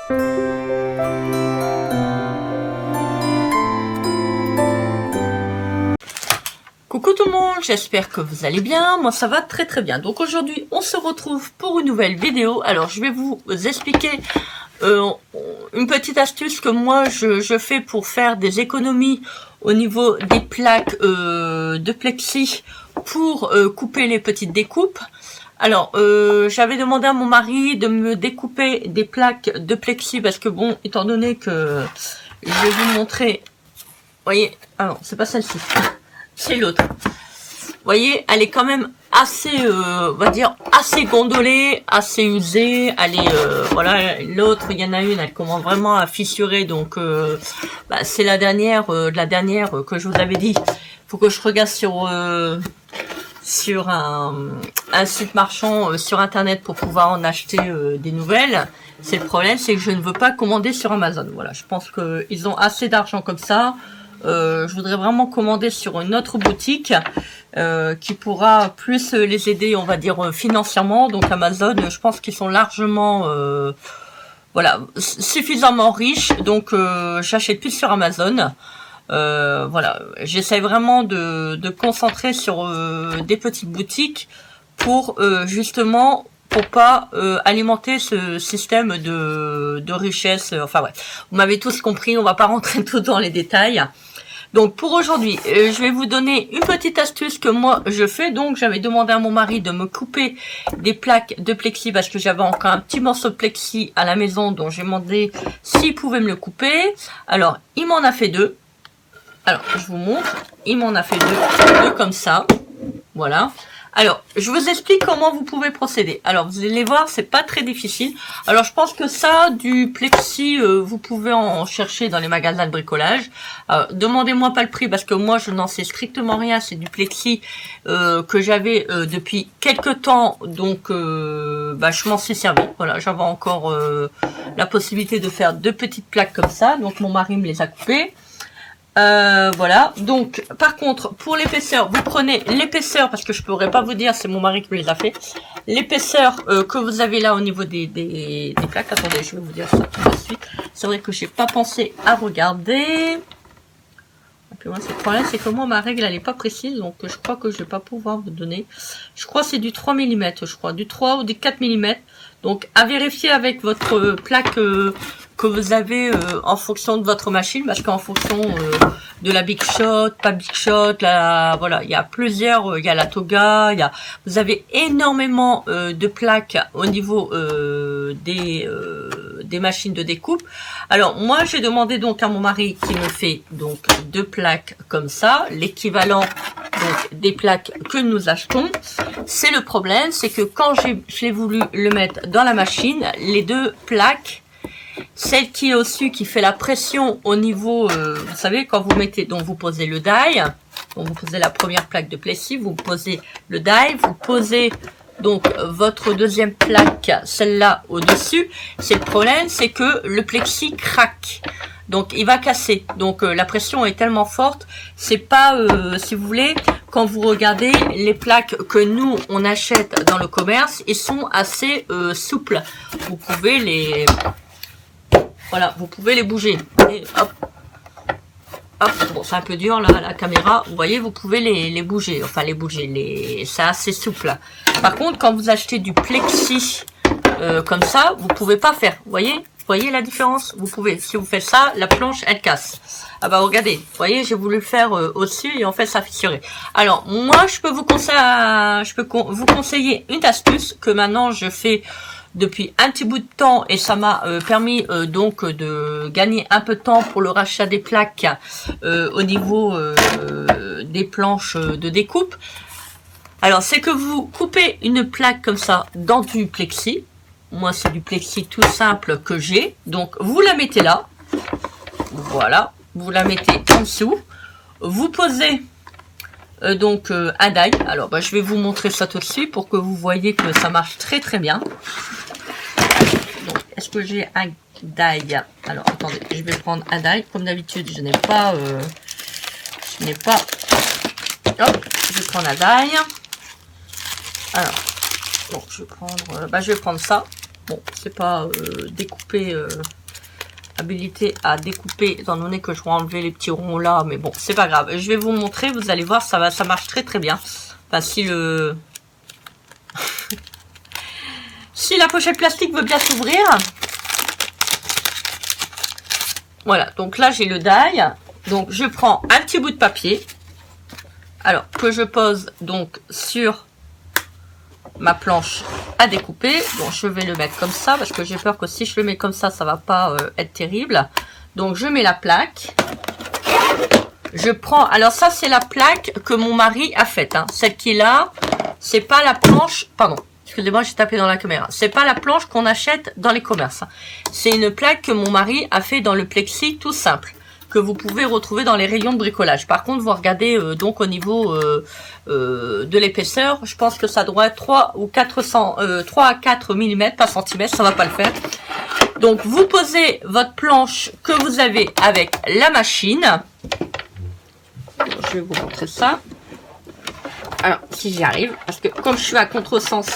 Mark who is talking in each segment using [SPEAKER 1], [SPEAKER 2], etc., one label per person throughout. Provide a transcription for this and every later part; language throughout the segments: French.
[SPEAKER 1] Coucou tout le monde, j'espère que vous allez bien, moi ça va très très bien. Donc aujourd'hui on se retrouve pour une nouvelle vidéo. Alors je vais vous expliquer une petite astuce que moi je fais pour faire des économies au niveau des plaques de plexi pour couper les petites découpes. Alors j'avais demandé à mon mari de me découper des plaques de plexi parce que bon, étant donné que je vais vous montrer, vous voyez, ah non c'est pas celle-ci, c'est l'autre. Vous voyez, elle est quand même assez, on va dire, assez gondolée, assez usée. Elle est, voilà, l'autre, il y en a une, elle commence vraiment à fissurer. Donc, bah, c'est la dernière que je vous avais dit. Faut que je regarde sur un site marchand sur internet pour pouvoir en acheter des nouvelles. C'est le problème, c'est que je ne veux pas commander sur Amazon. Voilà, je pense qu'ils ont assez d'argent comme ça. Je voudrais vraiment commander sur une autre boutique qui pourra plus les aider, on va dire, financièrement. Donc Amazon, je pense qu'ils sont largement, voilà, suffisamment riches. Donc j'achète plus sur Amazon. Voilà, j'essaie vraiment de concentrer sur des petites boutiques pour justement pour pas alimenter ce système de richesse. Enfin ouais, vous m'avez tous compris, on va pas rentrer tout dans les détails. Donc pour aujourd'hui, je vais vous donner une petite astuce que moi je fais. Donc j'avais demandé à mon mari de me couper des plaques de plexi parce que j'avais encore un petit morceau de plexi à la maison, dont j'ai demandé s'il pouvait me le couper. Alors il m'en a fait deux. Alors je vous montre, il m'en a fait deux comme ça. Voilà. Alors, je vous explique comment vous pouvez procéder. Alors, vous allez voir, c'est pas très difficile. Alors, je pense que ça, du plexi, vous pouvez en chercher dans les magasins de bricolage. Demandez-moi pas le prix parce que moi, je n'en sais strictement rien. C'est du plexi que j'avais depuis quelques temps. Donc, bah, je m'en suis servi. Voilà, j'avais encore la possibilité de faire deux petites plaques comme ça. Donc, mon mari me les a coupées. Voilà, donc par contre pour l'épaisseur, vous prenez l'épaisseur, parce que je pourrais pas vous dire, c'est mon mari qui me les a fait, l'épaisseur que vous avez là au niveau des plaques. Attendez, je vais vous dire ça tout de suite. C'est vrai que j'ai pas pensé à regarder. Et puis moi, le problème c'est que moi ma règle elle est pas précise, donc je crois que je vais pas pouvoir vous donner. Je crois que c'est du 3 mm, je crois, du 3 ou du 4 mm. Donc à vérifier avec votre plaque que vous avez en fonction de votre machine, parce qu'en fonction de la Big Shot, pas Big Shot, voilà, il y a plusieurs, il y a la Toga, vous avez énormément de plaques au niveau des machines de découpe. Alors moi j'ai demandé donc à mon mari qui me fait donc deux plaques comme ça, l'équivalent donc des plaques que nous achetons. C'est le problème, c'est que quand j'ai voulu le mettre dans la machine, les deux plaques, celle qui est au-dessus, qui fait la pression au niveau, vous savez, quand vous mettez, donc vous posez le die, donc vous posez la première plaque de plexi, vous posez le die, vous posez donc votre deuxième plaque, celle-là au-dessus. C'est le problème, c'est que le plexi craque. Donc il va casser. Donc la pression est tellement forte, c'est pas, si vous voulez, quand vous regardez les plaques que nous on achète dans le commerce, ils sont assez souples. Vous pouvez les, voilà, vous pouvez les bouger. Et hop, hop. Bon, c'est un peu dur là, la caméra. Vous voyez, vous pouvez les bouger. Enfin, les bouger. C'est assez souple. Par contre, quand vous achetez du plexi comme ça, vous pouvez pas faire. Vous voyez la différence? Vous pouvez. Si vous faites ça, la planche elle casse. Ah bah regardez. Vous voyez, j'ai voulu le faire au-dessus et en fait ça a fissuré. Alors moi, je peux vous conseiller une astuce que maintenant je fais depuis un petit bout de temps, et ça m'a permis donc de gagner un peu de temps pour le rachat des plaques au niveau des planches de découpe. Alors c'est que vous coupez une plaque comme ça dans du plexi. Moi c'est du plexi tout simple que j'ai, donc vous la mettez là, voilà, vous la mettez en dessous, vous posez donc un die. Alors bah, je vais vous montrer ça tout de suite pour que vous voyez que ça marche très très bien. Donc est-ce que j'ai un die? Alors attendez, je vais prendre un die. Comme d'habitude, je n'ai pas hop, je vais prendre un die. Alors donc je vais prendre ça. Bon, c'est pas découper, habilité à découper, étant donné que je vais enlever les petits ronds là, mais bon, c'est pas grave. Je vais vous montrer, vous allez voir, ça marche très très bien. Enfin, si le... si la pochette plastique veut bien s'ouvrir. Voilà, donc là j'ai le die. Donc je prends un petit bout de papier. Alors, que je pose donc sur ma planche à découper. Bon, je vais le mettre comme ça parce que j'ai peur que si je le mets comme ça va pas être terrible. Donc je mets la plaque. Je prends, alors ça c'est la plaque que mon mari a faite, hein. Celle qui est là, c'est pas la planche, pardon, excusez-moi, j'ai tapé dans la caméra. C'est pas la planche qu'on achète dans les commerces. C'est une plaque que mon mari a fait dans le plexi tout simple, que vous pouvez retrouver dans les rayons de bricolage. Par contre, vous regardez donc au niveau de l'épaisseur, je pense que ça doit être 3 à 4 mm, pas centimètres, ça va pas le faire. Donc, vous posez votre planche que vous avez avec la machine. Je vais vous montrer ça. Alors, si j'y arrive, parce que comme je suis à contresens,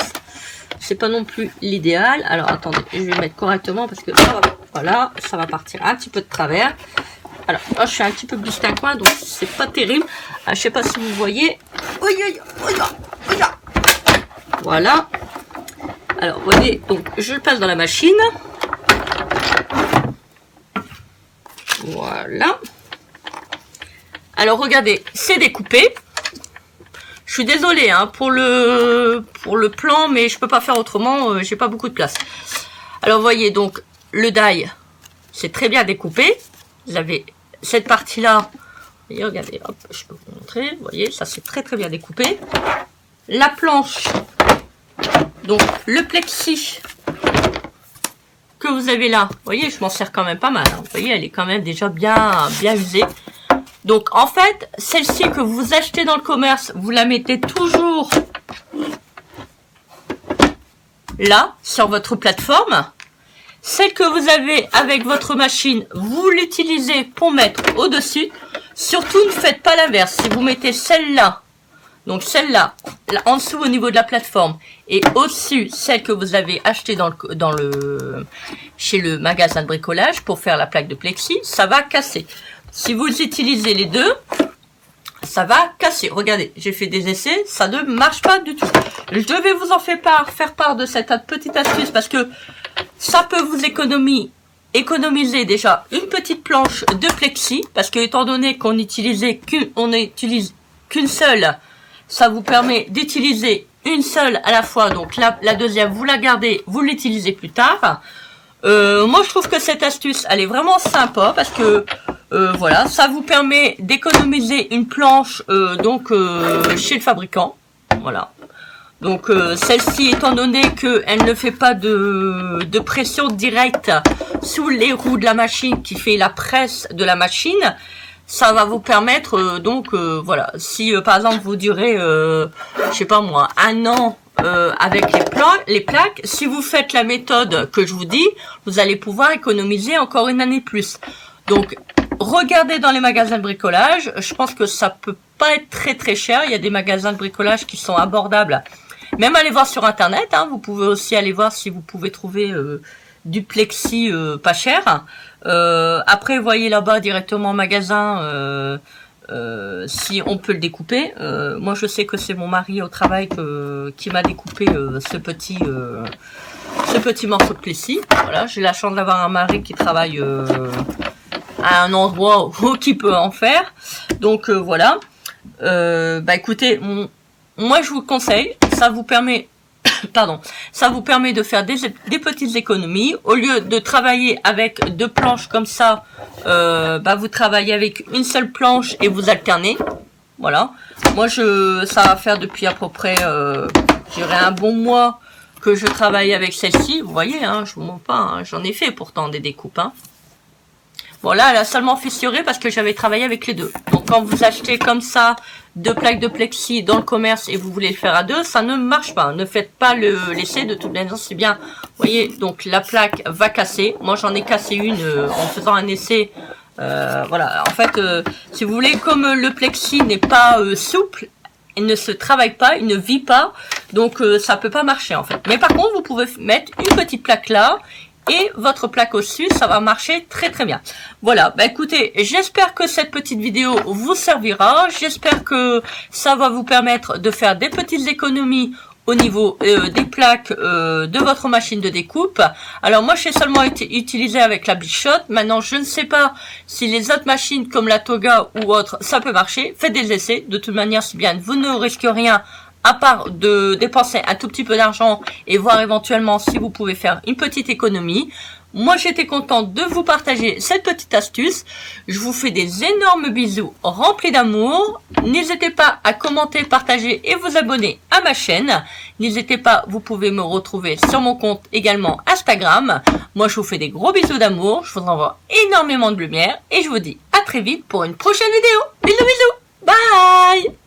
[SPEAKER 1] c'est pas non plus l'idéal. Alors, attendez, je vais mettre correctement parce que ça va, voilà, ça va partir un petit peu de travers. Alors, là, je suis un petit peu glissé un coin, donc c'est pas terrible. Alors, je sais pas si vous voyez. Voilà. Alors, vous voyez, donc je le passe dans la machine. Voilà. Alors, regardez, c'est découpé. Je suis désolée hein, pour le plan, mais je peux pas faire autrement. J'ai pas beaucoup de place. Alors, vous voyez, donc, le die, c'est très bien découpé. Vous avez cette partie-là. Et regardez, hop, je peux vous montrer. Vous voyez, ça c'est très très bien découpé. La planche, donc le plexi que vous avez là. Vous voyez, je m'en sers quand même pas mal. Hein. Vous voyez, elle est quand même déjà bien usée. Donc en fait, celle-ci que vous achetez dans le commerce, vous la mettez toujours là, sur votre plateforme. Celle que vous avez avec votre machine, vous l'utilisez pour mettre au-dessus. Surtout, ne faites pas l'inverse. Si vous mettez celle-là, donc celle-là, en dessous au niveau de la plateforme, et au-dessus, celle que vous avez achetée chez le magasin de bricolage pour faire la plaque de plexi, ça va casser. Si vous utilisez les deux, ça va casser. Regardez, j'ai fait des essais, ça ne marche pas du tout. Je vais vous en faire part de cette petite astuce parce que ça peut vous économiser déjà une petite planche de plexi, parce que étant donné qu'on n'utilise qu'une seule, ça vous permet d'utiliser une seule à la fois. Donc la deuxième, vous la gardez, vous l'utilisez plus tard. Moi, je trouve que cette astuce, elle est vraiment sympa parce que voilà, ça vous permet d'économiser une planche chez le fabricant. Voilà. Donc celle-ci, étant donné qu'elle ne fait pas de pression directe sous les roues de la machine qui fait la presse de la machine, ça va vous permettre voilà, si par exemple vous durez, je sais pas moi, 1 an avec les plaques, si vous faites la méthode que je vous dis, vous allez pouvoir économiser encore une année de plus. Donc regardez dans les magasins de bricolage, je pense que ça peut pas être très très cher, il y a des magasins de bricolage qui sont abordables. Même allez voir sur internet, hein, vous pouvez aussi aller voir si vous pouvez trouver du plexi pas cher. Après, voyez là-bas directement en magasin si on peut le découper. Moi, je sais que c'est mon mari au travail qui m'a découpé ce petit morceau de plexi. Voilà, j'ai la chance d'avoir un mari qui travaille à un endroit où il peut en faire. Donc voilà. Écoutez, moi je vous conseille, ça vous permet de faire des petites économies. Au lieu de travailler avec 2 planches comme ça, vous travaillez avec une seule planche et vous alternez. Voilà. Moi, ça va faire depuis à peu près, je dirais un bon mois que je travaille avec celle-ci. Vous voyez, hein, je vous montre pas, hein, j'en ai fait pourtant des découpes. Hein. Bon, là, elle a seulement fissuré parce que j'avais travaillé avec les 2. Donc, quand vous achetez comme ça 2 plaques de plexi dans le commerce et vous voulez le faire à 2, ça ne marche pas. Ne faites pas l'essai, de toute manière, c'est bien. Vous voyez, donc la plaque va casser. Moi, j'en ai cassé une en faisant un essai. Voilà, en fait, si vous voulez, comme le plexi n'est pas souple, il ne se travaille pas, il ne vit pas, donc ça peut pas marcher en fait. Mais par contre, vous pouvez mettre une petite plaque là, et votre plaque au-dessus, ça va marcher très très bien. Voilà, bah écoutez, j'espère que cette petite vidéo vous servira, j'espère que ça va vous permettre de faire des petites économies au niveau des plaques de votre machine de découpe. Alors moi j'ai seulement utilisé avec la Bichotte. Maintenant je ne sais pas si les autres machines comme la Toga ou autres ça peut marcher. Faites des essais, de toute manière c'est bien, vous ne risquez rien à part de dépenser un tout petit peu d'argent et voir éventuellement si vous pouvez faire une petite économie. Moi, j'étais contente de vous partager cette petite astuce. Je vous fais des énormes bisous remplis d'amour. N'hésitez pas à commenter, partager et vous abonner à ma chaîne. N'hésitez pas, vous pouvez me retrouver sur mon compte également Instagram. Moi, je vous fais des gros bisous d'amour. Je vous envoie énormément de lumière et je vous dis à très vite pour une prochaine vidéo. Bisous, bisous. Bye!